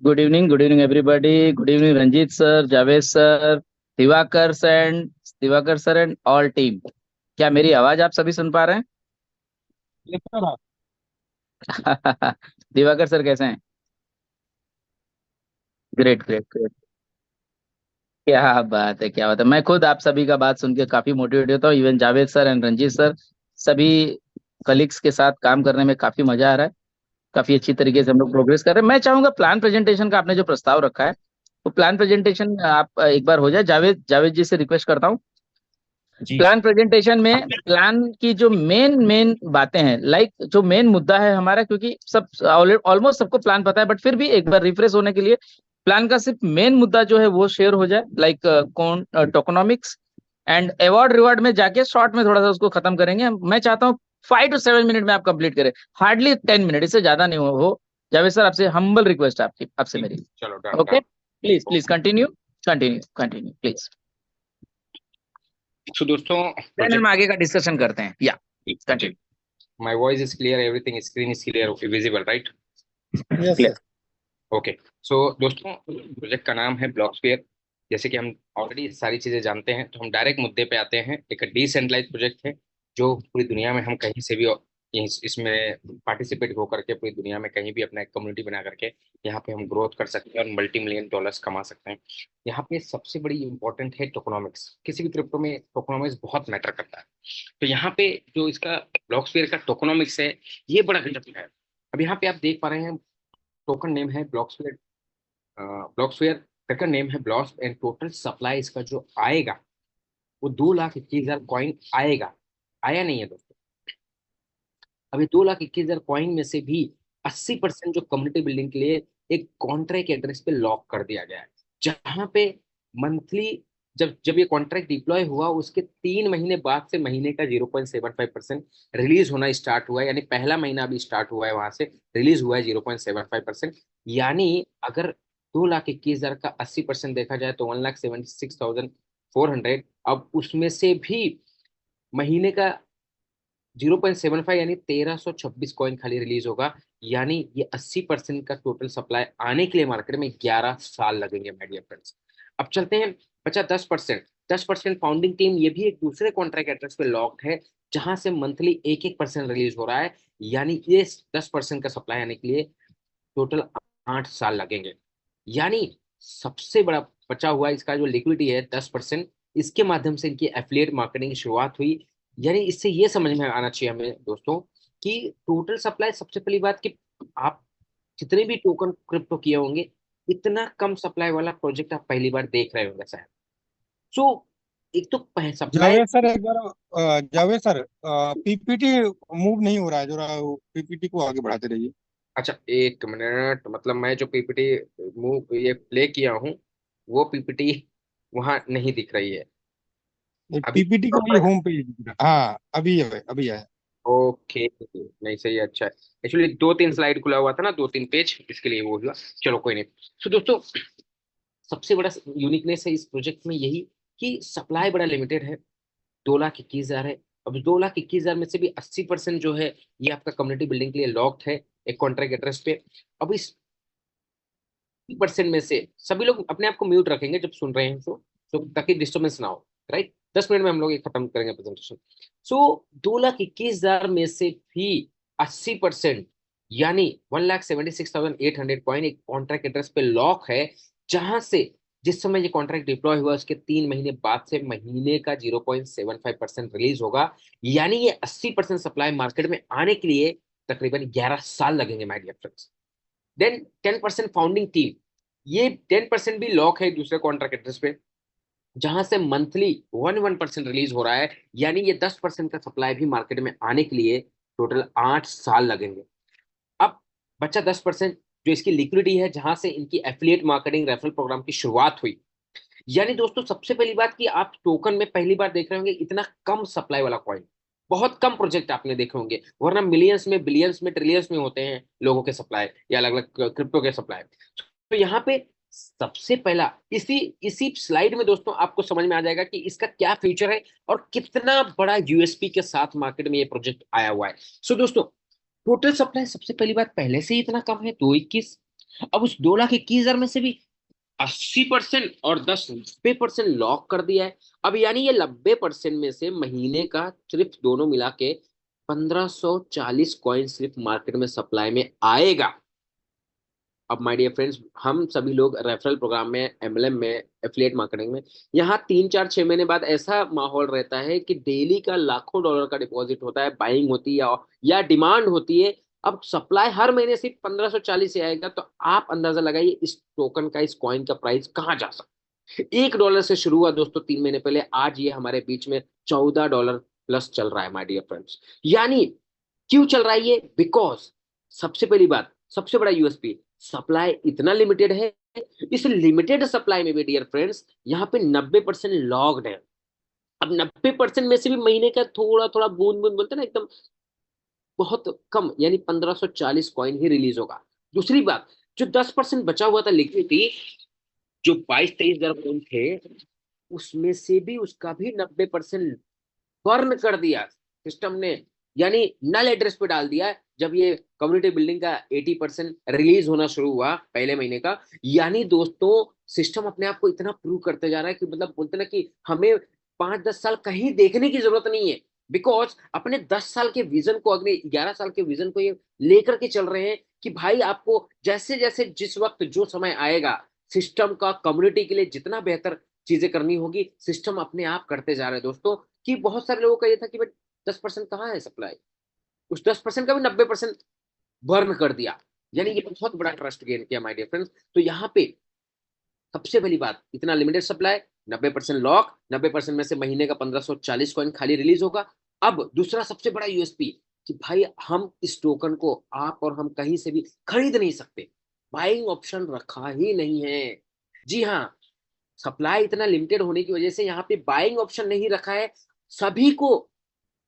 Good evening everybody. Good evening Ranjit sir, Javed sir, Diwakar sir and all team. क्या मेरी आवाज आप सभी सुन पा रहे हैं? ये सर। दिवाकर सर कैसे हैं? Great great great. क्या बात है, क्या बात है। मैं खुद आप सभी का बात सुन के काफी मोटिवेट होता हूँ। Even Javed sir and Ranjit sir, सभी कलीग्स के साथ काम करने में काफी मजा आ रहा है। काफी अच्छी तरीके से हम लोग प्रोग्रेस कर रहे हैं। मैं चाहूंगा प्लान प्रेजेंटेशन का आपने जो प्रस्ताव रखा है, वो प्लान प्रेजेंटेशन आप एक बार हो जाए। जावेद जावेद जी से रिक्वेस्ट करता हूँ। जी। प्लान प्रेजेंटेशन में प्लान की जो मेन मेन बातें हैं, लाइक जो मेन मुद्दा है हमारा, क्योंकि सब ऑलमोस्ट सबको प्लान पता है, बट फिर भी एक बार रिफ्रेश होने के लिए प्लान का सिर्फ मेन मुद्दा जो है वो शेयर हो जाए। लाइक कौन टोकोनॉमिक्स एंड अवार्ड रिवार्ड में जाके शॉर्ट में थोड़ा सा उसको खत्म करेंगे। मैं चाहता हूँ 5 to 7 मिनट में आप कंप्लीट करें। हार्डली 10 मिनट, इससे ज्यादा नहीं हो। जावेद सर, आपसे हम्बल रिक्वेस्ट है आपकी, आपसे ठीक। मेरी। चलो, done okay, done. Please please continue, continue continue please. So दोस्तों, देन हम प्रोजेक्ट। आगे का डिस्कशन करते हैं, या जी। Continue. My voice is clear, everything screen is clear, visible, right? Yes clear. Sir. Okay. So दोस्तों, प्रोजेक्ट का नाम है ब्लॉकस्फीयर। जैसे कि हम ऑलरेडी सारी चीजें जानते हैं, तो हम डायरेक्ट मुद्दे पे आते हैं। एक डिसेंट्रलाइज प्रोजेक्ट है, जो पूरी दुनिया में हम कहीं से भी इसमें पार्टिसिपेट होकर के पूरी दुनिया में कहीं भी अपना एक कम्युनिटी बना करके यहाँ पे हम ग्रोथ कर सकते हैं और मल्टी मिलियन डॉलर्स कमा सकते हैं। यहाँ पे सबसे बड़ी इंपॉर्टेंट है टोकोनॉमिक्स। किसी भी क्रिप्टो में टोकोनॉमिक्स बहुत मैटर करता है। तो यहाँ पे जो इसका ब्लॉकस्फीयर का टोकोनॉमिक्स है, ये बड़ा गजब है। अब यहाँ पे आप देख पा रहे हैं, टोकन नेम है ब्लॉकस्फीयर। ब्लॉकस्फीयर का नेम है ब्लॉक्स, एंड टोटल सप्लाई इसका जो आएगा वो 2,21,000 कॉइन आएगा। आया नहीं है दोस्तों। अभी 2,21,000 कॉइन में से भी 80% जो कम्युनिटी बिल्डिंग के लिए एक कॉन्ट्रैक्ट एड्रेस पे लॉक कर दिया गया है, जहां पे मंथली, जब जब ये कॉन्ट्रैक्ट डिप्लॉय हुआ उसके 3 महीने बाद से महीने का 0.75% रिलीज होना स्टार्ट हुआ है। यानी पहला महीना अभी स्टार्ट हुआ है, वहां से रिलीज हुआ है 0.75%। यानी अगर 2,21,000 का 80% देखा जाए तो 1,76,400। अब उसमें से भी महीने का 0.75 यानी 1,326 कॉइन खाली रिलीज होगा। यानी ये 80% का टोटल सप्लाई आने के लिए मार्केट में 11 साल लगेंगे माय डियर फ्रेंड्स। अब चलते हैं, बचा 10%। 10% फाउंडिंग टीम, ये भी एक दूसरे कॉन्ट्रैक्ट एड्रेस पे लॉक्ड है, जहां से मंथली 1-1% रिलीज हो रहा है। यानी ये 10% का सप्लाई आने के लिए टोटल 8 साल लगेंगे। यानी सबसे बड़ा बचा हुआ इसका जो लिक्विडिटी है 10%, इसके माध्यम से इनकी एफिलिएट मार्केटिंग की शुरुआत हुई। यानी इससे ये समझ में आना चाहिए हमें दोस्तों कि टोटल सप्लाई, सबसे पहली बात कि आप जितने भी टोकन क्रिप्टो किए होंगे, इतना कम सप्लाई वाला प्रोजेक्ट आप पहली बार देख रहे होंगे शायद। सो एक तो सप्लाई। जावेद सर एक बार जावेद सर, पीपीटी मूव नहीं हो रहा है, जरा पीपीटी को आगे बढ़ाते रहिए। अच्छा, एक मिनट। मतलब मैं जो पीपीटी मूव ये प्ले किया हूँ, वो पीपीटी वहां नहीं दिख रही है अभी। पीपीटी का ये होम पेज। हाँ, अभी है, अभी है। ओके, नहीं सही है, अच्छा है। एक्चुअली 2-3 स्लाइड खुला हुआ था ना, 2-3 पेज, इसके लिए वो हुआ। चलो कोई नहीं। तो दोस्तों, सबसे बड़ा यूनिकनेस है इस प्रोजेक्ट में यही कि सप्लाई बड़ा लिमिटेड है। 2,21,000 है। अब 2,21,000 में से भी 80% जो है ये आपका कम्युनिटी बिल्डिंग के लिए लॉक्ड है, एक कॉन्ट्रैक्ट एड्रेस पे। अब इस 10% में से सभी लोग अपने आप को म्यूट रखेंगे जब सुन रहे हैं, तो ताकि डिस्टर्बेंस ना हो, राइट? 10 मिनट में हम लोग ये खत्म करेंगे प्रेजेंटेशन। सो 2,21,000 में से भी 80%, यानी 1,76,800 कॉइन एक कॉन्ट्रैक्ट एड्रेस पे लॉक है, जहां से जिस समय ये कॉन्ट्रैक्ट डिप्लॉय हुआ उसके 3 महीने बाद से महीने का 0.75% रिलीज होगा। यानी ये 80% सप्लाई मार्केट में आने के लिए तकरीबन 11 साल लगेंगे my dear friends. Then 10% founding team, ये 10% भी लॉक है दूसरे कॉन्ट्रैक्ट एड्रेस पे, जहां से मंथली 1% रिलीज हो रहा है। यानी ये 10% का सप्लाई भी मार्केट में आने के लिए टोटल 8 साल लगेंगे। अब बचा 10% जो इसकी लिक्विडिटी है, जहां से इनकी एफिलिएट मार्केटिंग रेफरल प्रोग्राम की शुरुआत हुई। यानी दोस्तों, सबसे पहली बात कि आप टोकन में पहली बार देख रहे होंगे इतना कम सप्लाई वाला कॉइन। बहुत कम प्रोजेक्ट आपने देखे होंगे, वरना मिलियंस में, बिलियंस में, ट्रिलियंस में होते हैं लोगों के सप्लाई या अलग अलग क्रिप्टो के सप्लाई। तो यहाँ पे सबसे पहला इसी इसी स्लाइड में दोस्तों आपको समझ में आ जाएगा कि इसका क्या फ्यूचर है और कितना बड़ा यूएसपी के साथ मार्केट में ये प्रोजेक्ट आया हुआ है। सो दोस्तों, टोटल सप्लाई सबसे पहली बात पहले से ही इतना कम है, 2,21। अब उस 2,21,000 में से भी 80% और 10 90% लॉक कर दिया है। अब यानी ये 90% में से महीने का सिर्फ दोनों मिला के 1540 कॉइन सिर्फ मार्केट में सप्लाई में आएगा। अब माय डियर फ्रेंड्स, हम सभी लोग रेफरल प्रोग्राम में, एमएलएम में, एफिलिएट मार्केटिंग में, यहाँ 3 4 6 महीने बाद ऐसा माहौल रहता है कि डेली का लाखों डॉलर का डिपॉजिट होता है, बाइंग होती है या डिमांड होती है। अब सप्लाई हर महीने सिर्फ 1540 से आएगा, तो आप अंदाजा लगाइए इस टोकन का, इस कॉइन का प्राइस कहाँ जा सकता है। $1 से शुरू हुआ दोस्तों 3 महीने पहले, आज ये हमारे बीच में $14 प्लस चल रहा है माय डियर फ्रेंड्स। यानी क्यों चल रहा है ये? बिकॉज सबसे पहली बात, सबसे बड़ा यूएसपी, सप्लाई इतना लिमिटेड है। इस लिमिटेड सप्लाई में भी डियर फ्रेंड्स यहाँ पे 90% लॉक्ड है। अब 90% में से भी महीने का थोड़ा थोड़ा बूंद बूंद बोलते हैं ना, एकदम बहुत कम, यानी 1540 कॉइन ही रिलीज होगा। दूसरी बात, जो 10% बचा हुआ था लिक्विडिटी, जो 22 23 हजार कॉइन थे, उसमें से भी उसका भी 90% बर्न कर दिया सिस्टम ने, यानी नल एड्रेस पे डाल दिया जब ये कम्युनिटी बिल्डिंग का 80% रिलीज होना शुरू हुआ पहले महीने का। यानी दोस्तों सिस्टम अपने आप को इतना प्रूव करते जा रहा है कि मतलब बोलते ना कि हमें 5 10 साल कहीं देखने की जरूरत नहीं है, बिकॉज अपने 10 साल के विजन को, अगले 11 साल के विजन को ये लेकर के चल रहे हैं कि भाई आपको जैसे जैसे जिस वक्त जो समय आएगा, सिस्टम का कम्युनिटी के लिए जितना बेहतर चीजें करनी होगी, सिस्टम अपने आप करते जा रहे हैं दोस्तों। कि बहुत सारे लोगों का ये था कि भाई 10% कहाँ है सप्लाई, उस 10% का भी 90% बर्न कर दिया। यानी ये बहुत बड़ा ट्रस्ट गेन किया माय डियर फ्रेंड्स। तो यहाँ पे सबसे पहली बात, इतना लिमिटेड सप्लाई, 90% लॉक, 90% में से महीने का 1540 कॉइन खाली रिलीज होगा। अब दूसरा सबसे बड़ा यूएसपी कि भाई हम इस टोकन को आप और हम कहीं से भी खरीद नहीं सकते, बाइंग ऑप्शन रखा ही नहीं है। जी हाँ, सप्लाई इतना लिमिटेड होने की वजह से यहाँ पे बाइंग ऑप्शन नहीं रखा है। सभी को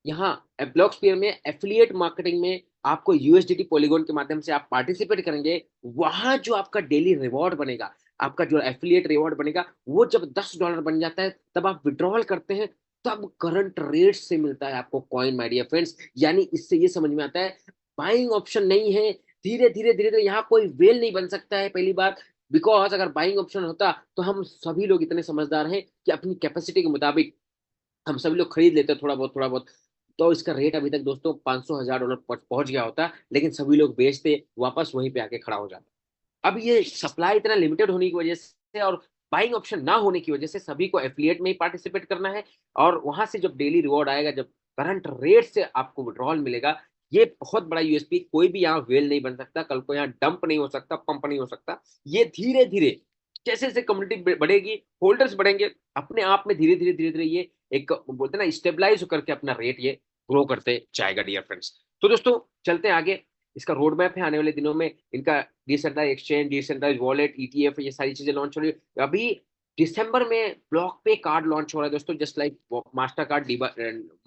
यहाँ ब्लॉकस्फीयर में एफिलिएट मार्केटिंग में आपको यूएसडीटी पॉलीगॉन के माध्यम से आप पार्टिसिपेट करेंगे, वहां जो आपका डेली रिवॉर्ड बनेगा, आपका जो एफिलिएट रिवॉर्ड बनेगा, वो जब $10 बन जाता है तब आप विड्रॉल करते हैं, तब करंट रेट से मिलता है आपको कॉइन माय डियर फ्रेंड्स। यानी इससे ये समझ में आता है बाइंग ऑप्शन नहीं है। धीरे धीरे धीरे धीरे यहाँ कोई वेल नहीं बन सकता है पहली बार, बिकॉज अगर बाइंग ऑप्शन होता तो हम सभी लोग इतने समझदार हैं कि अपनी कैपेसिटी के मुताबिक हम सभी लोग खरीद लेते थोड़ा बहुत थोड़ा बहुत। तो इसका रेट अभी तक दोस्तों 500 1000 डॉलर पहुंच गया होता, लेकिन सभी लोग बेचते, वापस वहीं पे आके खड़ा हो जाता। अब ये सप्लाई इतना लिमिटेड होने की वजह से और बाइंग ऑप्शन ना होने की वजह से सभी को एफिलिएट में ही पार्टिसिपेट करना है, और वहां से जब डेली रिवॉर्ड आएगा, जब करंट रेट से आपको विड्रॉल मिलेगा, ये बहुत बड़ा यूएसपी। कोई भी यहाँ वेल नहीं बन सकता, कल को यहाँ डंप नहीं हो सकता, पंप नहीं हो सकता। ये धीरे धीरे जैसे जैसे कम्युनिटी बढ़ेगी, होल्डर्स बढ़ेंगे, अपने आप में धीरे धीरे धीरे धीरे ये एक बोलते हैं ना स्टेबलाइज करके अपना रेट ये ग्रो करते जाएगा डियर फ्रेंड्स। तो दोस्तों चलते हैं आगे। इसका रोड मैप है आने वाले दिनों में, इनका decentralize exchange, decentralize wallet, ETF, ये सारी चीजें लॉन्च हो रही है। अभी दिसंबर में ब्लॉक पे कार्ड लॉन्च हो रहा है दोस्तों, just like master card,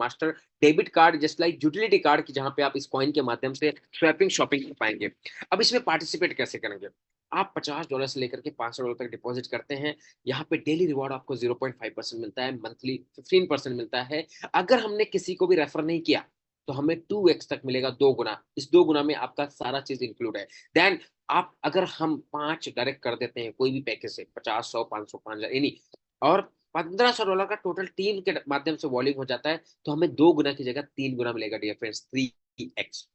master debit card, just like utility card, की जहां पे आप इस कॉइन के माध्यम से स्वैपिंग शॉपिंग कर पाएंगे। अब इसमें पार्टिसिपेट कैसे करेंगे? आप $50 से लेकर के $500 तक डिपॉजिट करते हैं, यहाँ पे डेली रिवॉर्ड आपको 0.5% मिलता है, मंथली 15% मिलता है। अगर हमने किसी को भी रेफर नहीं किया तो हमें 2x तक मिलेगा, 2 गुना। इस 2 गुना में आपका सारा चीज इंक्लूड है। देन आप, अगर हम 5 डायरेक्ट कर देते हैं कोई भी पैकेज से, 50 100 500 5000 यानी, और $1500 का टोटल टीम के माध्यम से वॉल्यूम हो जाता है, तो हमें 2 गुना की जगह 3 गुना मिलेगा dear friends, 3x।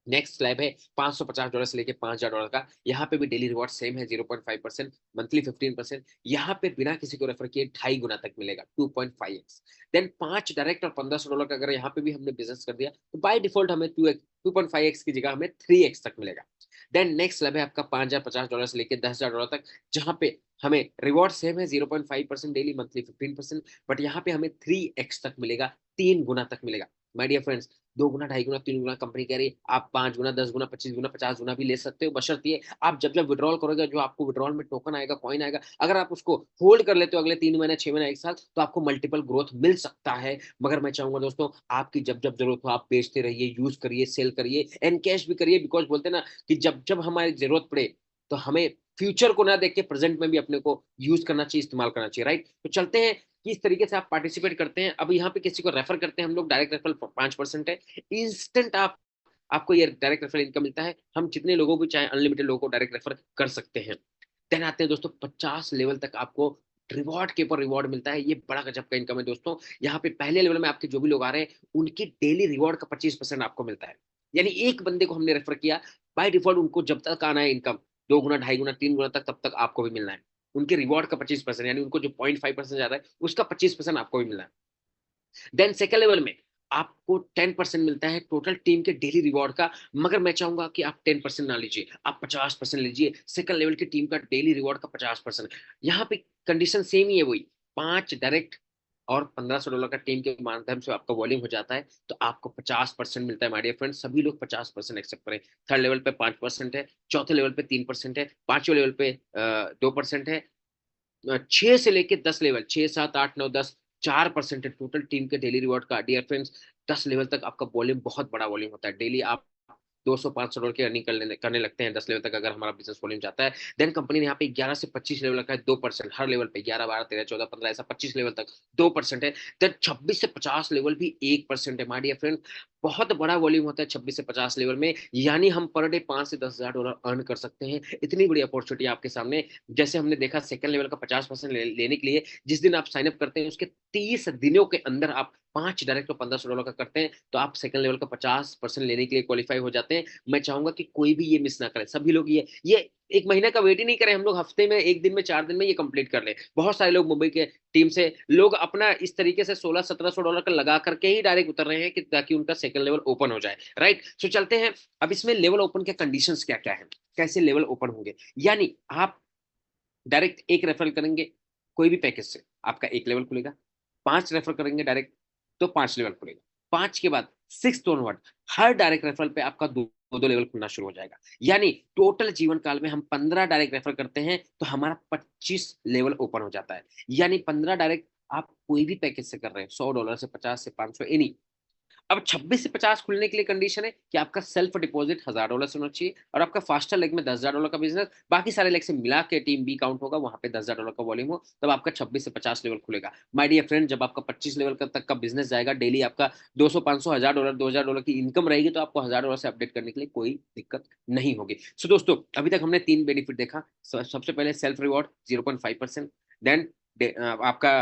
Next slab है $550 से लेके $5000 का, यहाँ पे भी डेली रिवॉर्ड सेम है, 0.5%, मंथली 15%। यहाँ पे बिना किसी को रेफर किए 2.5 गुना तक मिलेगा, 2.5x। देन 5 डायरेक्ट और $1500 का अगर यहाँ पे भी हमने बिजनेस कर दिया, तो बाय डिफॉल्ट हमें 2.5x की जगह हमें 3x तक मिलेगा। देन नेक्स्ट स्लैब है आपका $5050 से लेके $10,000 तक, जहाँ पे हमें रिवॉर्ड सेम है, 0.5% डेली, मंथली 15%, बट यहाँ पे हमें 3x तक मिलेगा, 3 गुना तक मिलेगा माय डियर फ्रेंड्स। 2 गुना, 2.5 गुना, 3 गुना कंपनी कह रही है, आप 5 गुना, 10 गुना, 25 गुना, 50 गुना भी ले सकते हो, बशर्ते आप जब जब विड्रॉल करोगे, जो आपको विड्रॉल में टोकन आएगा, कॉइन आएगा, अगर आप उसको होल्ड कर लेते हो अगले 3 महीने, 6 महीने, 1 साल, तो आपको मल्टीपल ग्रोथ मिल सकता है। मगर मैं चाहूंगा दोस्तों, आपकी जब जब जरूरत हो आप बेचते रहिए, यूज करिए, सेल करिए, एनकैश भी करिए, बिकॉज बोलते हैं ना कि जब जब हमारी जरूरत पड़े तो हमें फ्यूचर को ना देख के प्रेजेंट में भी अपने को यूज करना चाहिए, इस्तेमाल करना चाहिए, राइट। तो चलते हैं किस तरीके से आप पार्टिसिपेट करते हैं। अब यहाँ पे किसी को रेफर करते हैं हम लोग, डायरेक्ट रेफरल 5% है, इंस्टेंट आप आपको ये डायरेक्ट रेफरल इनकम मिलता है। हम जितने लोगों को चाहे अनलिमिटेड लोगों को डायरेक्ट रेफर कर सकते हैं। देन आते हैं दोस्तों 50 लेवल तक आपको रिवॉर्ड के ऊपर रिवॉर्ड मिलता है। ये बड़ा गजब का इनकम है दोस्तों। यहाँ पे पहले लेवल में आपके जो भी लोग आ रहे हैं उनकी डेली रिवॉर्ड का 25% आपको मिलता है। यानी एक बंदे को हमने रेफर किया, बाय डिफॉल्ट उनको जब तक आना है इनकम 2 गुना 2.5 गुना 3 गुना तक, तब तक आपको भी मिलना है। उनके रिवॉर्ड का 25%, यानी उनको जो 0.5% ज्यादा है उसका 25% आपको भी मिलना है। देन सेकेंड लेवल में आपको 10% मिलता है टोटल टीम के डेली रिवॉर्ड का। मगर मैं चाहूंगा कि आप 10% ना लीजिए, आप 50% लीजिए। सेकंड लेवल की टीम का डेली रिवॉर्ड का 50%। यहाँ पे कंडीशन सेम ही है, वही 5 डायरेक्ट और $1500 का टीम के माध्यम से आपका वॉल्यूम हो जाता है, तो आपको 50% मिलता है। माय डियर फ्रेंड्स, सभी लोग 50% एक्सेप्ट करें। थर्ड लेवल पे 5% है, चौथे लेवल पे 3% है, पांचवें लेवल पे 2% है, 6 से लेके 10 लेवल, 6 7 8 9 10 4% है टोटल टीम के डेली रिवॉर्ड का। डियर फ्रेंड्स, 10 लेवल तक आपका वॉल्यूम बहुत बड़ा वॉल्यूम होता है। डेली आप $200-500 की अर्निंग करने लगते हैं 10 लेवल तक, अगर हमारा बिजनेस वॉल्यूम जाता है। देन कंपनी ने यहाँ पे 11 से 25 लेवल रखा है 2%। हर लेवल पे 11 12 13 14 15 ऐसा 25 लेवल तक 2% है। देन 26 से 50 लेवल भी 1% है। माय डियर फ्रेंड, बहुत बड़ा वॉल्यूम होता है 26 से 50 लेवल में। यानी हम पर डे $5 से $10,000 अर्न कर सकते हैं। इतनी बड़ी अपॉर्चुनिटी आपके सामने। जैसे हमने देखा सेकंड लेवल का 50% लेने के लिए जिस दिन आप साइन अप करते हैं उसके 30 दिनों के अंदर आप 5 डायरेक्ट तो $1500 का करते हैं, तो आप सेकंड लेवल का 50% लेने के लिए क्वालिफाई हो जाते हैं। मैं चाहूंगा कि कोई भी ये मिस ना करे। सभी लोग ये एक महीने का वेट ही नहीं करें, हम लोग हफ्ते में, एक दिन में, 4 दिन में ये कंप्लीट कर लें। बहुत सारे लोग मुंबई के टीम से लोग अपना इस तरीके से $1600-1700 का लगा करके ही डायरेक्ट उतर रहे हैं कि ताकि उनका सेकंड लेवल ओपन हो जाए। राइट, सो चलते हैं अब इसमें लेवल ओपन के कंडीशंस क्या क्या है, कैसे लेवल ओपन होंगे। यानी आप डायरेक्ट एक रेफरल करेंगे कोई भी पैकेज से, आपका एक लेवल खुलेगा। 5 रेफर करेंगे डायरेक्ट तो 5 लेवल खुलेगा। 5 के बाद 6 ऑनवर्ड हर डायरेक्ट रेफरल पे आपका दो दो लेवल खुलना शुरू हो जाएगा। यानी टोटल जीवन काल में हम 15 डायरेक्ट रेफर करते हैं तो हमारा 25 लेवल ओपन हो जाता है। यानी 15 डायरेक्ट आप कोई भी पैकेज से कर रहे हैं, $100 से 50 से 500 एनी। अब 26 से 50 खुलने के लिए कंडीशन है कि आपका सेल्फ डिपॉजिट $1000 से होना चाहिए और आपका फास्टर लेग में $10,000 का बिजनेस, बाकी सारे लेग से मिला के टीम बी काउंट होगा, वहां पे $10,000 का वॉल्यूम हो, तब आपका 26 से 50 लेवल खुलेगा। माय डियर फ्रेंड, जब आपका 25 लेवल तक का बिजनेस जाएगा, डेली आपका 200 500 $1000 $2000 की इनकम रहेगी, तो आपको $1000 से अपडेट करने के लिए कोई दिक्कत नहीं होगी। सो दोस्तों, अभी तक हमने 3 बेनिफिट देखा। सबसे पहले सेल्फ रिवॉर्ड 0.5%, देन आपका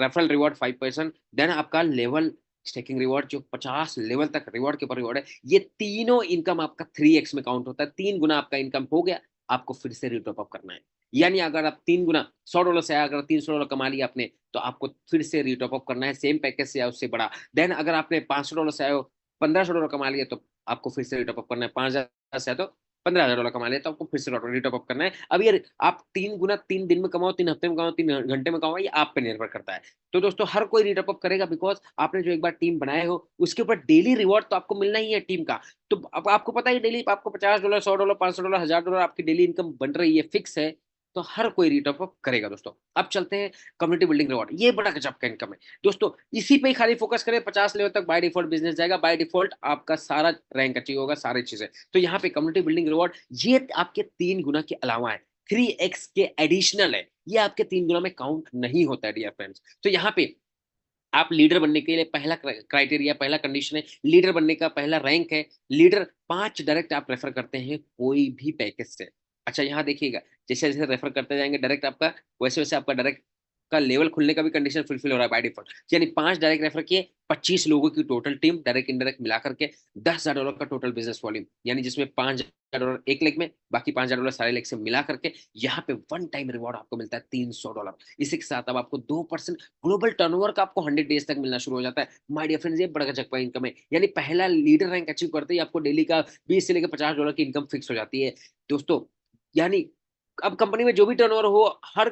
रेफरल रिवॉर्ड 5%, देन आपका लेवल स्टेकिंग रिवॉर्ड जो 50 लेवल तक रिवॉर्ड के ऊपर रिवॉर्ड है। ये तीनों इनकम आपका 3x में काउंट होता है। 3 गुना आपका इनकम हो गया, आपको फिर से रिटॉप अप करना है। यानी अगर आप 3 गुना $100 से आया, अगर $300 कमा लिया आपने, तो आपको फिर से रिटॉप अप करना है सेम पैकेज से या उससे बड़ा। देन अगर आपने $500 से आए हो, $1500 कमा लिया, तो आपको फिर से रिटॉप अप करना है। 5000 से आया तो $15,000 कमा लिया, तो आपको फिर से रिटॉप अप करना है। अब ये आप 3 गुना 3 दिन में कमाओ, 3 हफ्ते में कमाओ, 3 घंटे में कमाओ, ये आप पे निर्भर करता है। तो दोस्तों, हर कोई रीटअप अप करेगा, बिकॉज आपने जो एक बार टीम बनाए हो उसके ऊपर डेली रिवॉर्ड तो आपको मिलना ही है टीम का। तो अब आपको पता है डेली आपको $50 $100 $500 $1000 आपकी डेली इनकम बन रही है, फिक्स है, तो हर कोई रीटअप अप करेगा। दोस्तों, अब चलते हैं कम्युनिटी बिल्डिंग रिवॉर्ड। ये बड़ा गजब का इनकम है दोस्तों, इसी पे ही खाली फोकस करें। 50 लेवल तक बाय डिफॉल्ट बिजनेस जाएगा, बाय डिफॉल्ट आपका सारा रैंक अचीव होगा, सारी चीजें। तो यहाँ पे कम्युनिटी बिल्डिंग रिवॉर्ड ये आपके 3 गुना के अलावा है, 3x के एडिशनल है। ये आपके 3 गुना में काउंट नहीं होता है डियर फ्रेंड्स। तो यहाँ पे आप लीडर बनने के लिए पहला क्राइटेरिया, पहला कंडीशन है, लीडर बनने का पहला रैंक है लीडर। 5 डायरेक्ट आप रेफर करते हैं कोई भी पैकेज से। अच्छा, यहाँ देखिएगा, जैसे जैसे रेफर करते जाएंगे डायरेक्ट आपका, वैसे वैसे आपका डायरेक्ट का लेवल खुलने का भी कंडीशन फुलफिल हो रहा है बाय डिफॉल्ट। यानी 5 डायरेक्ट रेफर किए, 25 लोगों की टोटल टीम डायरेक्ट इंडायरेक्ट मिला करके $10,000 का टोटल बिजनेस वॉल्यूम। यानी जिसमें $5,000 एक लेग में, बाकी $5,000 सारे लेग से मिला करके यहाँ पे वन टाइम रिवॉर्ड आपको मिलता है $300। इसी के साथ अब आपको 2% ग्लोबल टर्नओवर का आपको 100 डेज तक मिलना शुरू हो जाता है। माय डियर फ्रेंड्स, ये बड़ा गजब का इनकम है। यानी पहला लीडर रैंक अचीव करते ही आपको डेली का 20 से लेकर $50 की इनकम फिक्स हो जाती है दोस्तों। यानी अब कंपनी में जो भी टर्नओवर हो, हर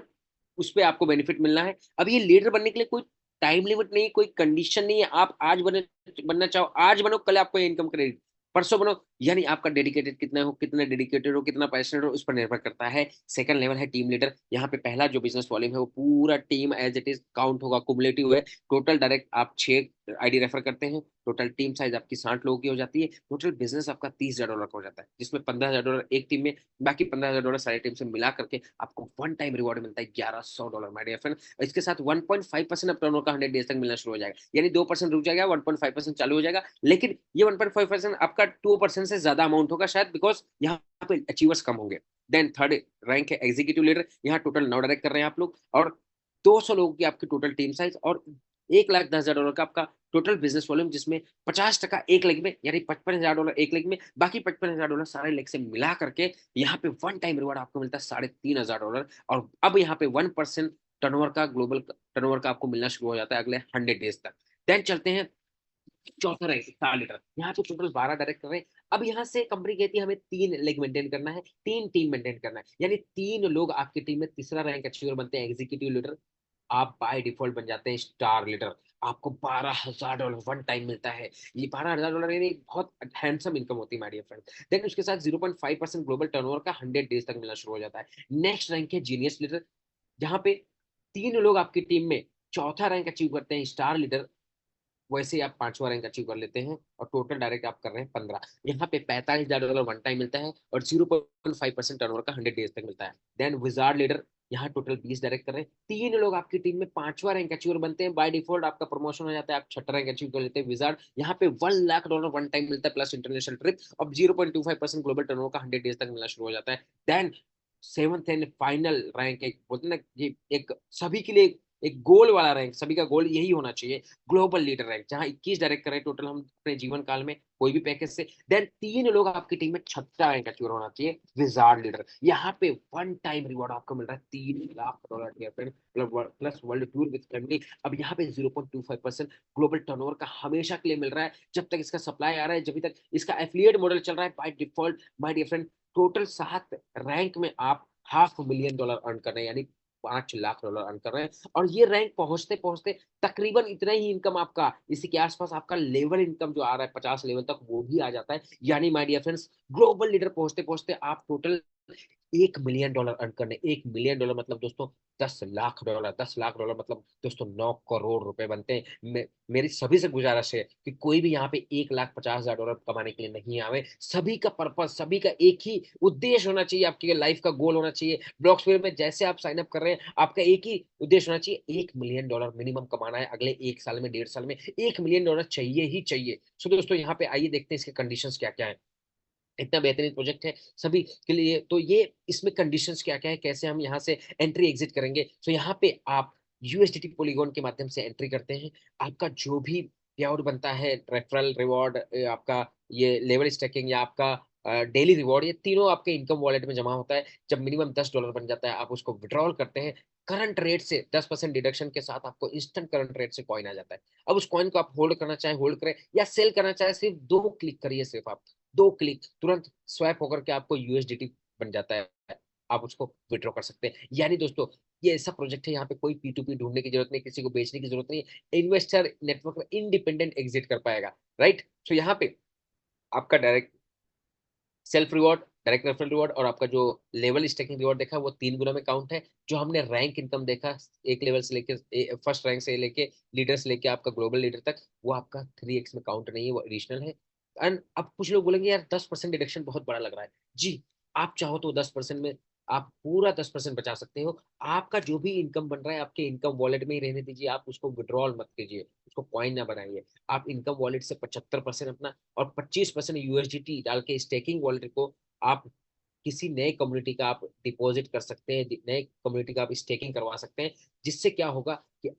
उस पर आपको बेनिफिट मिलना है। अब ये लीडर बनने के लिए कोई टाइम लिमिट नहीं, कोई कंडीशन नहीं है। आप आज बनना चाहो आज बनो, कल आपको ये इनकम क्रेडिट, परसों बनो यानी आपका डेडिकेटेड कितना हो, कितना डेडिकेटेड हो, कितना पैशनेट हो, उस पर निर्भर करता है। सेकंड लेवल है टीम लीडर। यहाँ पे पहला जो बिजनेस वॉल्यूम है वो पूरा team as it is count होगा, कुमुलेटिव है। टोटल डायरेक्ट आप 6 आईडी रेफर करते हैं, टोटल टीम साइज आपकी 60 लोगों की हो जाती है, टोटल बिजनेस आपका $30,000 का हो जाता है, जिसमें $15,000 एक टीम में, बाकी $15,000 सारी टीम से मिला करके आपको वन टाइम रिवॉर्ड मिलता है $1,100 माय डियर फ्रेंड। इसके साथ 1.5% अब टर्नओवर का 100 डेज तक मिलना शुरू हो जाएगा, यानी 2% रुक जाएगा, 1.5% चालू हो जाएगा। लेकिन ये 1.5% आपका 2% से ज्यादा अमाउंट होगा शायद, बिकॉज यहाँ पे अचीवर्स कम होंगे। देन थर्ड रैंक है एग्जीक्यूटिव लीडर। यहाँ टोटल 9 डायरेक्ट कर रहे हैं आप लोग, और 200 लोगों की आपकी टोटल टीम साइज, और $1,10,000 का आपका टोटल बिजनेस वॉल्यूम, जिसमें 50% एक लेग में, यानी $55,000 एक लेग में, बाकी $55,000 सारे लेग से मिला करके यहाँ पे वन टाइम रिवॉर्ड आपको मिलता है $3,500। और अब यहाँ पे 1% टर्नओवर का, ग्लोबल टर्नओवर का आपको मिलना शुरू हो जाता है अगले 100 डेज तक। देन चलते हैं चौथा रहे स्टार लीडर। यहाँ पे टोटल 12 डायरेक्ट कर रहे हैं। अब यहाँ से कंपनी कहती है हमें 3 लेग मेंटेन करना है, 3 टीम मेंटेन करना है, यानी 3 लोग आपकी टीम में तीसरा रैंक अचीवर बनते हैं एग्जीक्यूटिव लीडर। आप बाय डिफॉल्ट बन जाते हैं स्टार लीडर। आपको $12,000 वन टाइम मिलता है। ये $12,000 यानी बहुत हैंडसम इनकम होती है माय डियर फ्रेंड। देन उसके साथ 0.5% ग्लोबल टर्नओवर का 100 डेज तक मिलना शुरू हो जाता है। नेक्स्ट रैंक है जीनियस लीडर, जहाँ पे 3 लोग आपकी टीम में चौथा रैंक अचीव करते हैं स्टार लीडर, वैसे ही आप 5वां रैंक अचीव कर लेते हैं, और टोटल डायरेक्ट आप कर रहे हैं 15। यहाँ पे $45,000 वन टाइम मिलता है, और 0.5% टर्नओवर का 100 डेज तक मिलता है। देन विजार्ड लीडर, यहाँ टोटल 20 डायरेक्ट कर रहे हैं। 3 लोग आपकी टीम में 5वां रैंक अचीवर बनते हैं, बाय डिफॉल्ट आपका प्रमोशन हो जाता है, आप 6ठा रैंक अचीव कर लेते हैं विजार्ड। यहाँ पे $1,00,000 वन टाइम मिलता है प्लस इंटरनेशनल ट्रिप। अब 0.25% ग्लोबल टर्नओवर का 100 डेज तक मिलना शुरू हो जाता है। Then seventh and final rank, एक बोलते हैं ना, ये एक सभी के लिए एक गोल वाला रैंक, सभी का गोल यही होना चाहिए, ग्लोबल लीडर रैंक, जहां 21 डायरेक्ट करें टोटल हम अपने जीवन काल में कोई भी पैकेज से। देन 3 लोग आपकी टीम में 6ठा रैंक अचीव होना चाहिए विजार्ड लीडर। यहाँ पे वन टाइम रिवॉर्ड आपको मिल रहा है $3,00,000 plus world tour with family. अब यहाँ पे 0.25% ग्लोबल टर्नओवर का हमेशा के लिए मिल रहा है, जब तक इसका सप्लाई आ रहा है, जब तक इसका एफिलिएट मॉडल चल रहा है by default. My dear friend, total 7 rank में आप $500,000 अर्न कर रहे हैं, यानी $5,00,000 अर्न कर रहे हैं। और ये रैंक पहुंचते पहुंचते तकरीबन इतना ही इनकम आपका, इसी के आसपास आपका लेवल इनकम जो आ रहा है 50 लेवल तक, वो भी आ जाता है। यानी my dear friends, global leader पहुंचते पहुंचते आप टोटल $1 मिलियन अर्न करने। $1 मिलियन मतलब दोस्तों $10,00,000। $10,00,000 मतलब दोस्तों 9 करोड़ रुपए बनते हैं। मेरी सभी से गुजारिश है कि कोई भी यहाँ पे $1,50,000 कमाने के लिए नहीं आवे। सभी का पर्पज, सभी का एक ही उद्देश्य होना चाहिए, आपकी लाइफ का गोल होना चाहिए। ब्लॉक्सफेयर में जैसे आप साइन अप कर रहे हैं, आपका एक ही उद्देश्य होना चाहिए, $1 मिलियन मिनिमम कमाना है अगले 1 साल में, 1.5 साल में $1 मिलियन चाहिए ही चाहिए। सो दोस्तों यहाँ पे आइए देखते हैं इसके कंडीशंस क्या क्या है। इतना बेहतरीन प्रोजेक्ट है सभी के लिए, तो ये इसमें कंडीशंस क्या क्या है, कैसे हम यहाँ से एंट्री एग्जिट करेंगे। तो यहाँ पे आप यूएसडीटी पॉलीगॉन के माध्यम से एंट्री करते हैं। आपका जो भी पे बनता है, रेफरल रिवॉर्ड, आपका ये लेवल स्टैकिंग, या आपका डेली रिवॉर्ड, ये तीनों आपके इनकम वॉलेट में जमा होता है। जब मिनिमम $10 बन जाता है, आप उसको विड्रॉल करते हैं। करंट रेट से 10% डिडक्शन के साथ आपको इंस्टेंट करंट रेट से कॉइन आ जाता है। अब उस कॉइन को आप होल्ड करना चाहे होल्ड करें, या सेल करना चाहे, सिर्फ 2 क्लिक करिए, सिर्फ आप 2 क्लिक, तुरंत स्वैप होकर के आपको यूएसडीटी बन जाता है, आप उसको विड्रॉ कर सकते हैं। यानी दोस्तों, ये ऐसा प्रोजेक्ट है, यहाँ पे कोई P2P ढूंढने की जरूरत नहीं, किसी को बेचने की जरूरत नहीं। इन्वेस्टर नेटवर्क में इंडिपेंडेंट एग्जिट कर पाएगा, राइट। तो यहाँ पे आपका direct self reward, direct referral reward, और आपका जो लेवल स्टेकिंग रिवॉर्ड देखा वो 3 गुना में काउंट है। जो हमने रैंक इनकम देखा, एक लेवल से लेके फर्स्ट रैंक से लेके लीडर से लेके आपका ग्लोबल लीडर तक, वो आपका 3x में काउंट नहीं है, वो एडिशनल है। एंड अब कुछ लोग बोलेंगे यार 10% डिडक्शन बहुत बड़ा लग रहा है। जी, आप चाहो तो 10% में आप पूरा 10% बचा सकते हो। आपका जो भी इनकम बन रहा है आपके इनकम वॉलेट में ही रहने दीजिए, आप उसको विड्रॉल मत कीजिए, उसको कॉइन ना बनाइए। आप इनकम वॉलेट से 75% अपना और 25% यूएसडीटी डाल के स्टेकिंग वॉलेट को आप किसी नए कम्युनिटी का आप डिपॉजिट कर सकते हैं, नए कम्युनिटी का आप स्टेकिंग करवा सकते हैं। जिससे क्या होगा कि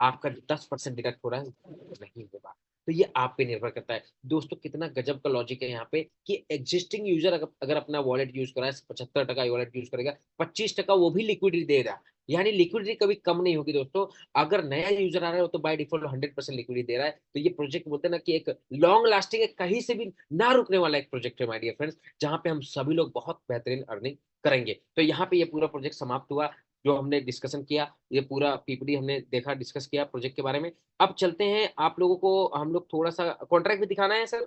आपका जो 10% डिडक्ट हो रहा है वो नहीं होगा। तो ये आप पे निर्भर करता है दोस्तों। कितना गजब का लॉजिक है यहाँ पे कि एग्जिस्टिंग यूजर अगर अपना वॉलेट यूज कर रहा है, 75% वॉलेट यूज करेगा, 25% वो भी लिक्विडिटी देगा। यानी लिक्विडिटी कभी कम नहीं होगी दोस्तों। अगर नया यूजर आ रहा है तो बाय डिफॉल्ट 100% लिक्विडिटी दे रहा है। तो ये प्रोजेक्ट बोलते हैं ना कि एक लॉन्ग लास्टिंग है, कहीं से भी ना रुकने वाला एक प्रोजेक्ट है माय डियर फ्रेंड्स, जहां पे हम सभी लोग बहुत बेहतरीन अर्निंग करेंगे। तो यहाँ पे ये पूरा प्रोजेक्ट समाप्त हुआ, जो हमने डिस्कशन किया, ये पूरा पीपीटी हमने देखा, डिस्कस किया प्रोजेक्ट के बारे में। अब चलते हैं, आप लोगों को हम लोग थोड़ा सा कॉन्ट्रैक्ट भी दिखाना है sir.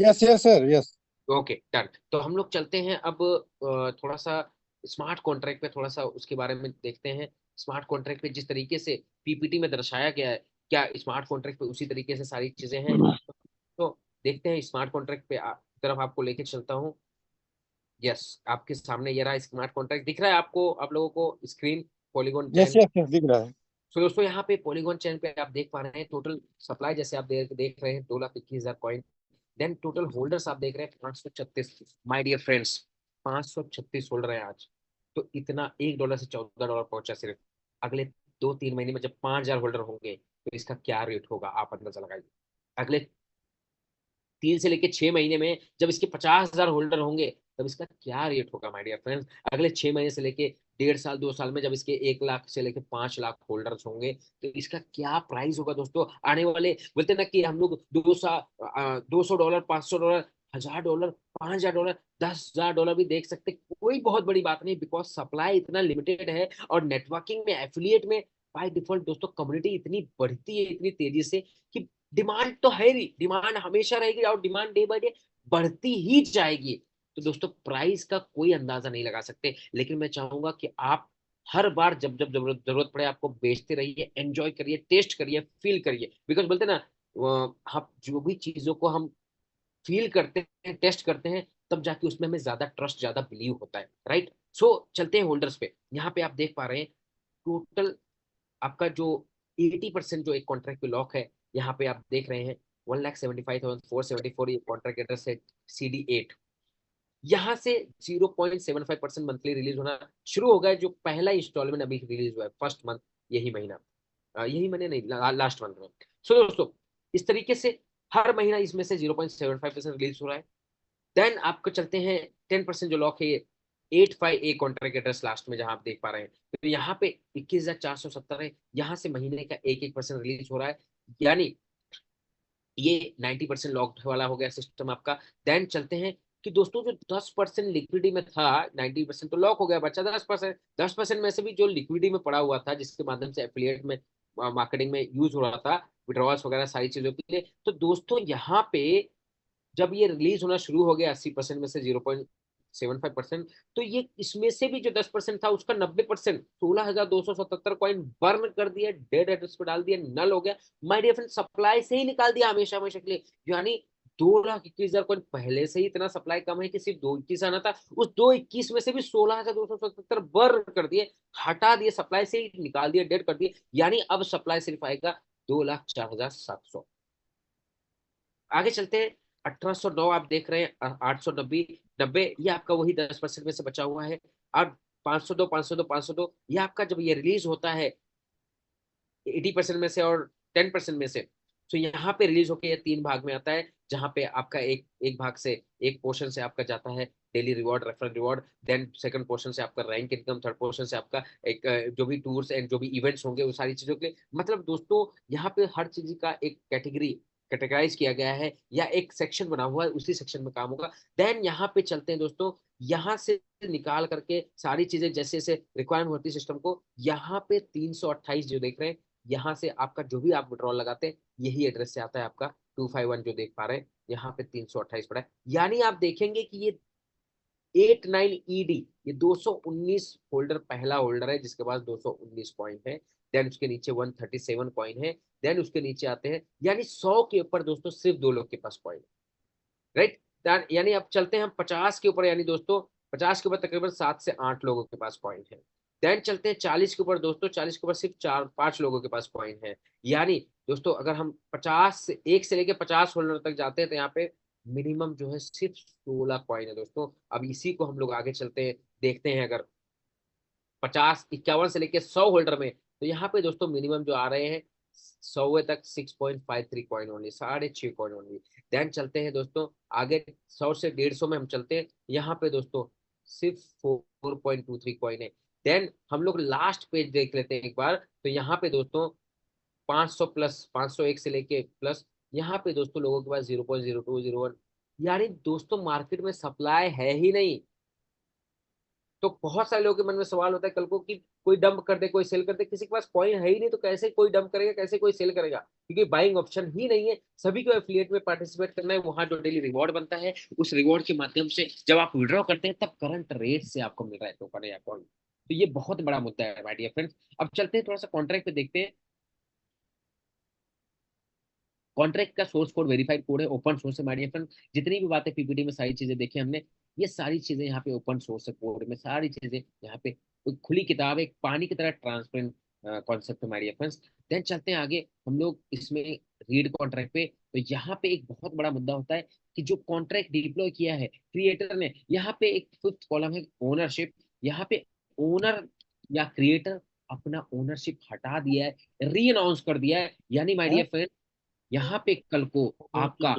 Yes yes sir yes. Okay done. तो हम लोग चलते हैं अब थोड़ा सा स्मार्ट कॉन्ट्रैक्ट पे थोड़ा सा उसके बारे में देखते हैं। स्मार्ट कॉन्ट्रैक्ट पे जिस तरीके से पीपीटी में दर्शाया गया है, क्या स्मार्ट कॉन्ट्रैक्ट पे उसी तरीके से सारी चीजें हैं? तो देखते हैं स्मार्ट कॉन्ट्रैक्ट पे तरफ आपको लेके चलता हूँ। यस, आपके सामने ये रहा स्मार्ट कॉन्ट्रैक्ट, दिख रहा है आपको, आप लोगों को स्क्रीन पॉलीगॉन यस चैन। यस यस दिख रहा है। तो दोस्तों यहाँ पे पॉलीगॉन चैन पे आप देख पा रहे हैं टोटल सप्लाई, जैसे आप देख रहे हैं 2,21,000 कॉइन। देन टोटल होल्डर्स आप देख रहे हैं 536। माय डियर फ्रेंड्स, 536 होल्डर है आज। तो इतना $1 से $14 पहुंचा सिर्फ। अगले 2-3 महीने में जब 5,000 होल्डर होंगे तो इसका क्या रेट होगा, आप अंदाजा लगाइए। अगले 3 से लेके 6 महीने में जब इसके 50,000 होल्डर होंगे तब इसका क्या रेट होगा माय डियर फ्रेंड्स। अगले 6 महीने से लेके 1.5 साल 2 साल में जब इसके 1 लाख से लेके 5 लाख होल्डर्स होंगे तो इसका क्या प्राइस होगा दोस्तों। आने वाले बोलते ना कि हम लोग $200, $500, $1,000, $5,000, $10,000 भी देख सकते, कोई बहुत बड़ी बात नहीं, बिकॉज सप्लाई इतना लिमिटेड है। और नेटवर्किंग में एफिलिएट में बाय डिफॉल्ट दोस्तों कम्युनिटी इतनी बढ़ती है इतनी तेजी से कि डिमांड तो है ही, डिमांड हमेशा रहेगी और डिमांड डे बाय डे बढ़ती ही जाएगी। तो दोस्तों प्राइस का कोई अंदाजा नहीं लगा सकते, लेकिन मैं चाहूंगा कि आप हर बार जब जब जरूरत पड़े आपको बेचते रहिए, एंजॉय करिए, टेस्ट करिए, फील करिए। बिकॉज बोलते हैं ना, हम जो भी चीजों को हम फील करते हैं, टेस्ट करते हैं, तब जाके उसमें हमें ज्यादा ट्रस्ट, ज्यादा बिलीव होता है, राइट। सो चलते हैं होल्डर्स पे। यहाँ पे आप देख पा रहे हैं टोटल आपका जो 80% जो एक कॉन्ट्रैक्ट पे लॉक है, यहाँ पे आप देख रहे हैं 1,75,474 ये कॉन्ट्रैक्ट एड्रेस है CD8। यहाँ से 0.75% मंथली रिलीज होना शुरू हो गया, जो पहला इंस्टॉलमेंट अभी रिलीज हुआ है फर्स्ट मंथ, यही महीना, यही महीने नहीं, लास्ट मंथ में। सो दोस्तों इस तरीके से हर महीना इसमें से 0.75% रिलीज हो रहा है। देन आपको चलते हैं 10% जो लॉक है ये 85A कॉन्ट्रैक्ट एड्रेस लास्ट में जहां आप देख पा रहे हैं, तो यहाँ पे 21,470 है, यहाँ से महीने का 1-1% रिलीज हो रहा है, यानी ये 90% लॉक्ड वाला हो गया सिस्टम आपका। देन चलते हैं कि दोस्तों जो 10% लिक्विडिटी में था, 90% तो लॉक हो गया, बच्चा 10%। 10% में से भी जो लिक्विडिटी में पड़ा हुआ था जिसके माध्यम से एफिलिएट में मार्केटिंग में यूज हो रहा था, विड्रॉल्स वगैरह सारी चीजों के लिए, तो दोस्तों यहाँ पे जब ये रिलीज होना शुरू हो गया 80% में से 0.75%, तो ये इसमें से भी जो 10% था उसका 90%, 16,277 कॉइन बर्न कर दिया, डेड एड्रेस पे डाल दिया, नल हो गया। माय डियर फ्रेंड सप्लाई से ही निकाल दिया हमेशा हमेशा के लिए। यानी 2,21,000 कॉइन पहले से ही इतना सप्लाई कम है कि सिर्फ 221 आना था, उस 221 में से भी 16,277 बर्न कर दिए, हटा दिए, सप्लाई से ही निकाल दिया, डेड कर दिए। यानी अब सप्लाई सिर्फ आएगा 2,04,700। आगे चलते हैं 1,809 आप देख रहे हैं, 890 ये आपका वही 10% में से बचा हुआ है। अब 502 502 502 ये आपका जब ये रिलीज होता है 80% में से और 10% में से, तो यहाँ पे रिलीज होके ये 3 भाग में आता है, जहाँ पे आपका एक एक भाग से एक पोर्शन से आपका जाता है daily reward, referral reward. Then second portion से आपका रैंक इनकम, थर्ड पोर्शन से आपका एक जो भी टूर्स एंड जो भी इवेंट्स होंगे वो सारी चीजों के लिए। मतलब दोस्तों यहाँ पे हर चीज का एक कैटेगरी कैटेगराइज किया गया है या एक सेक्शन बना हुआ है, उसी सेक्शन में काम होगा। देन यहाँ पे चलते हैं दोस्तों, यहाँ से निकाल करके सारी चीजें जैसे जैसे रिक्वायरमेंट होती है सिस्टम को, यहाँ पे 328 जो देख रहे हैं, यहाँ से आपका जो भी आप विड्रॉल लगाते हैं यही एड्रेस से आता है आपका 251 जो देख पा रहे हैं, यहाँ पे 328 पड़ा है। यानी आप देखेंगे कि ये 89ED, ये 219 होल्डर पहला होल्डर है जिसके पास 219 पॉइंट है। देन उसके नीचे 137 कॉइन है। देन उसके नीचे आते हैं, यानी 100 के ऊपर दोस्तों सिर्फ 2 लोग के पास पॉइंट, राइट। यानी अब चलते हैं हम 50 के ऊपर, यानी दोस्तों 50 के ऊपर तकरीबन 7 से 8 लोगों के पास पॉइंट है। देन चलते हैं 40 के ऊपर दोस्तों, 40 के ऊपर सिर्फ 4-5 लोगों के पास पॉइंट है। यानी दोस्तों अगर हम 50 से 1 से लेके 50 होल्डर तक जाते हैं तो यहाँ पे मिनिमम जो है सिर्फ 16 कॉइन है दोस्तों। अब इसी को हम लोग आगे चलते हैं, देखते हैं अगर 51 से लेके 100 होल्डर में, तो यहाँ पे दोस्तों मिनिमम जो आ रहे हैं 100 तक 6.53 coin only, 6.5 coin only. Then चलते हैं दोस्तों आगे 100 से 150 में हम चलते हैं, यहाँ पे दोस्तों सिर्फ 4.23 कॉइन है। देन हम लोग लास्ट पेज देख लेते हैं एक बार, तो यहाँ पे दोस्तों 500 प्लस, 501 से लेके प्लस, यहाँ पे दोस्तों लोगों के पास 0.0201, यानी दोस्तों मार्केट में सप्लाई है ही नहीं। तो बहुत सारे लोगों के मन में सवाल होता है कल को कि कोई डंप कर दे, कोई सेल कर दे, किसी के पास कॉइन है ही नहीं तो कैसे कोई डंप करेगा, कैसे कोई सेल करेगा, क्योंकि बाइंग ऑप्शन ही नहीं है। सभी को एफिलिएट में पार्टिसिपेट करना है, वहां जो डेली रिवॉर्ड बनता है उस रिवॉर्ड के माध्यम से जब आप विड्रॉ करते हैं तब करंट रेट से आपको मिल रहा है टोकन या कॉइन। तो ये बहुत बड़ा मुद्दा है माय डियर फ्रेंड्स। अब चलते हैं थोड़ा सा कॉन्ट्रैक्ट पे देखते हैं। कॉन्ट्रैक्ट का सोर्स कोड वेरीफाइड कोड है, ओपन सोर्स है माय डियर फ्रेंड। जितनी भी बातें पीपीटी में सारी चीजें देखी हमने, ये सारी चीजें यहाँ पे ओपन सोर्स है, कोड में सारी चीजें यहाँ पे एक खुली किताब है, एक पानी की तरह ट्रांसपेरेंट कॉन्सेप्ट है माय डियर फ्रेंड्स। देन चलते हैं आगे हम लोग इसमें रीड कॉन्ट्रैक्ट पे। तो यहाँ पे एक बहुत बड़ा मुद्दा होता है कि जो कॉन्ट्रैक्ट डिप्लॉय किया है क्रिएटर ने, यहाँ पे एक फिफ्थ कॉलम है ओनरशिप। यहाँ पे ओनर या क्रिएटर अपना ओनरशिप हटा दिया है, री अनाउंस कर दिया है, यानी माय डियर फ्रेंड यहाँ पे कल को आपका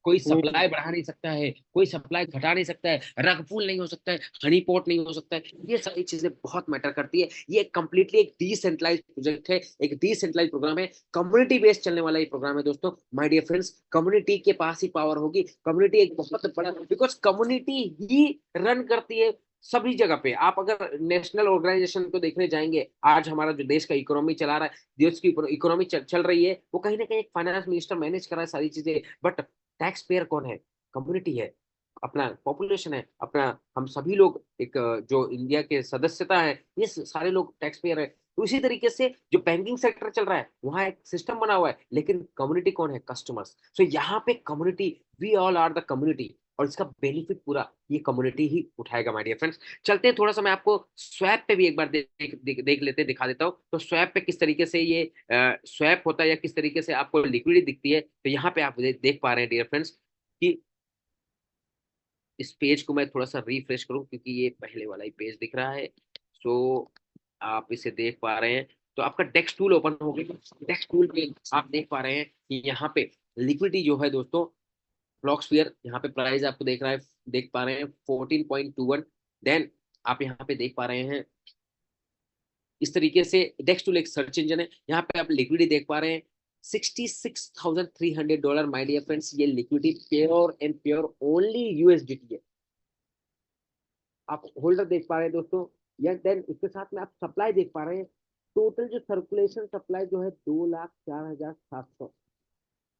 कोई सप्लाई बढ़ा नहीं सकता है, कोई सप्लाई घटा नहीं सकता है, रग पुल नहीं हो सकता है, हनी पॉट नहीं हो सकता है। ये सारी चीजें बहुत मैटर करती है। ये कंप्लीटली एक डिसेंट्रलाइज प्रोजेक्ट है, एक डिसेंट्रलाइज प्रोग्राम है, कम्युनिटी बेस्ड चलने वाला ये प्रोग्राम है दोस्तों। माय डियर फ्रेंड्स, कम्युनिटी के पास ही पावर होगी। कम्युनिटी एक बहुत बड़ा, बिकॉज कम्युनिटी ही रन करती है सभी जगह पे। आप अगर नेशनल ऑर्गेनाइजेशन को देखने जाएंगे, आज हमारा जो देश का इकोनॉमी चला रहा है, देश की इकोनॉमी चल रही है, वो कहीं ना कहीं एक फाइनेंस मिनिस्टर मैनेज कर रहा है सारी चीजें, बट टैक्स पेयर कौन है? कम्युनिटी है, अपना पॉपुलेशन है, अपना हम सभी लोग, एक जो इंडिया के सदस्यता है, ये सारे लोग टैक्स पेयर है। तो इसी तरीके से जो बैंकिंग सेक्टर चल रहा है वहां एक सिस्टम बना हुआ है, लेकिन कम्युनिटी कौन है? कस्टमर्स। सो यहाँ पे community, we all are the community, और इसका बेनिफिट पूरा ये कम्युनिटी ही उठाएगा माय डियर फ्रेंड्स। चलते हैं थोड़ा सा, मैं आपको स्वैप पे भी एक बार देख लेते, दिखा देता हूँ। तो स्वैप पे किस तरीके से ये स्वैप होता है या किस तरीके से आपको लिक्विडिटी दिखती है, तो यहाँ पे आप देख पा रहे हैं डियर फ्रेंड्स कि इस पेज को मैं थोड़ा सा रिफ्रेश करूं क्योंकि ये पहले वाला ही पेज दिख रहा है। सो आप इसे देख पा रहे हैं, तो आपका डेस्क टूल ओपन हो गया। डेस्क टूल पे आप देख पा रहे हैं कि यहाँ पे लिक्विडिटी जो है दोस्तों, ब्लॉक्सफियर यहाँ पे प्राइस आपको देख पा रहे हैं 14.21। देन आप यहाँ पे देख पा रहे हैं इस तरीके से डेक्स टूल एक सर्च इंजन है, यहाँ पे आप लिक्विडिटी देख पा रहे हैं $66,300 माय डियर फ्रेंड्स। ये liquidity pure and pure only USDT है। आप होल्डर देख पा रहे हैं दोस्तों, या देन इसके साथ में आप सप्लाई देख पा रहे हैं। टोटल जो सर्कुलेशन सप्लाई जो है 2,04,700,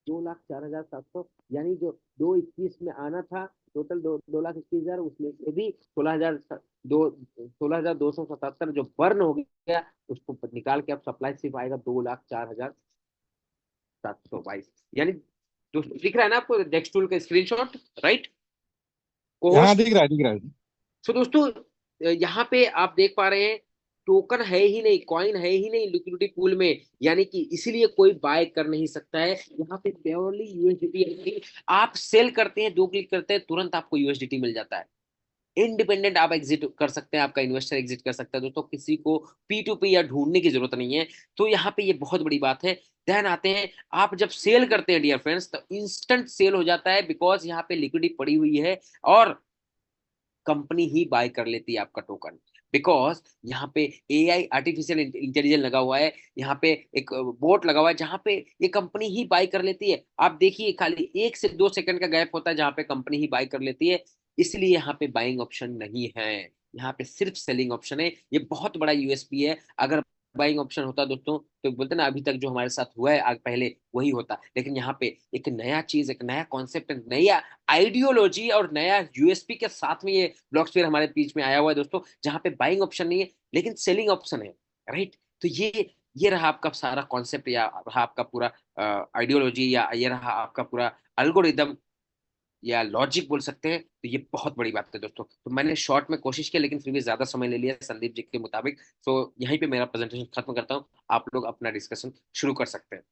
2,04,700, यानी जो 2,21 में आना था टोटल 2,21,000, उसमें से भी 16,277 जो बर्न हो गया, उसको निकाल के अब सप्लाई सिर्फ आएगा 2,04,722। यानी दोस्तों दिख रहा है ना आपको डेक्स टूल का स्क्रीनशॉट, राइट? हाँ दिख रहा है, दिख रहा है। सो दोस्तों यहाँ पे आप देख पा रहे हैं टोकन है ही नहीं, कॉइन है ही नहीं लिक्विडिटी पूल में, यानी कि इसीलिए कोई बाय कर नहीं सकता है। यहाँ पे प्योरली यूएसडीटी, आप सेल करते हैं, 2 क्लिक करते हैं, तुरंत आपको यूएसडीटी मिल जाता है। इंडिपेंडेंट आप एग्जिट कर सकते हैं, आपका इन्वेस्टर एग्जिट कर सकता है दोस्तों, किसी को P2P या ढूंढने की जरूरत नहीं है। तो यहाँ पे ये बहुत बड़ी बात है। ध्यान आते हैं, आप जब सेल करते हैं डियर फ्रेंड्स तो इंस्टेंट सेल हो जाता है, बिकॉज यहाँ पे लिक्विडिटी पड़ी हुई है और कंपनी ही बाय कर लेती है आपका टोकन, बिकॉज यहाँ पे एआई आर्टिफिशियल इंटेलिजेंस लगा हुआ है, यहाँ पे एक बोट लगा हुआ है जहाँ पे ये कंपनी ही बाय कर लेती है। आप देखिए खाली 1 से 2 सेकंड का गैप होता है जहाँ पे कंपनी ही बाय कर लेती है, इसलिए यहाँ पे बाइंग ऑप्शन नहीं है, यहाँ पे सिर्फ सेलिंग ऑप्शन है। ये बहुत बड़ा यूएसपी है। अगर बाइंग ऑप्शन होता दोस्तों तो बोलते ना अभी तक जो हमारे साथ हुआ है आग पहले वही होता, लेकिन यहाँ पे एक नया चीज, एक नया कॉन्सेप्ट, नया आइडियोलॉजी और नया यूएसपी के साथ में ये ब्लॉकस्फीयर हमारे बीच में आया हुआ है दोस्तों, जहाँ पे बाइंग ऑप्शन नहीं है लेकिन सेलिंग ऑप्शन है, राइट? तो ये रहा आपका सारा कॉन्सेप्ट, या रहा आपका पूरा आइडियोलॉजी, या ये रहा आपका पूरा अल्गोरिदम या लॉजिक बोल सकते हैं। तो ये बहुत बड़ी बात है दोस्तों। तो मैंने शॉर्ट में कोशिश की लेकिन फिर भी ज्यादा समय ले लिया संदीप जी के मुताबिक। तो यहीं पे मेरा प्रेजेंटेशन खत्म करता हूँ, आप लोग अपना डिस्कशन शुरू कर सकते हैं।